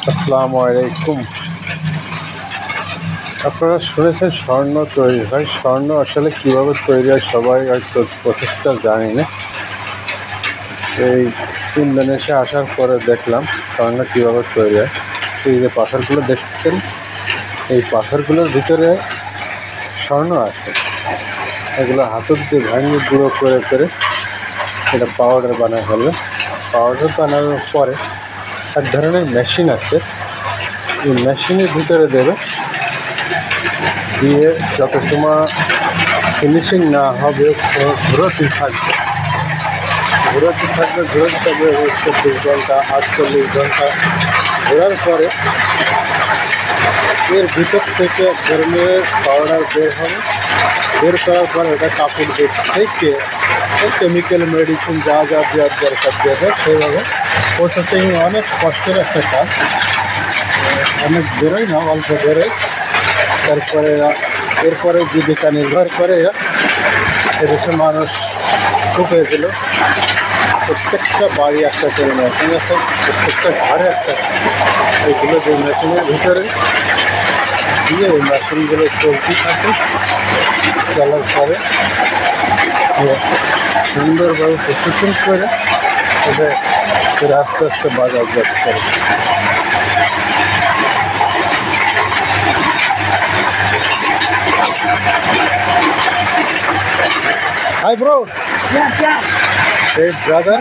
আসসালামু আলাইকুম। আপনারা শুনেছেন স্বর্ণ তৈরি হয়। স্বর্ণ আসলে কীভাবে তৈরি হয় সবাই হয়তো প্রসেসটা জানি না। এই ইন্দোনেশিয়া আসার পরে দেখলাম স্বর্ণ কীভাবে তৈরি হয়। এই যে পাথরগুলো দেখছেন, এই পাথরগুলোর ভিতরে স্বর্ণ আছে। এগুলো হাতের দিয়ে ভাঙিয়ে গুঁড়ো করে করে এটা পাউডার বানানো হলো। পাউডার বানানোর পরে এক ধরনের মেশিন আছে, এই মেশিনের ভিতরে দেবে, দিয়ে যত সময় ফিনিশিং না হবে ঘুরোতে থাকবে ঘুরোতে থাকবে 24 ঘন্টা 48 ঘন্টা ঘোরার পরে এর ভিতর থেকে এক ধরনের পাউডার বের করার পরে ওটা কাপড় দিয়ে থেকে কেমিক্যাল মেডিসিন যা যা দেওয়ার দরকার দেবে সেইভাবে প্রসেসিং। অনেক কষ্টের একটা কাজ, অনেক বেরোয় না, অল্প বেরোয়। তারপরে এরপরে জীবিকা নির্ভর করে এদেশের মানুষ খুব হয়েছিল। প্রত্যেকটা বাড়ি একটা করে মেশিন আছে, প্রত্যেকটা ঘরে একটা। এগুলো যে মেশিনের ভিতরে দিয়ে ওই মেশিনগুলো চলতে থাকে, চলার পরে সুন্দরভাবে প্রসেসিং করে এটা আস্তে আস্তে বাজারজাত করে। Hi bro. Yeah. Hey brother.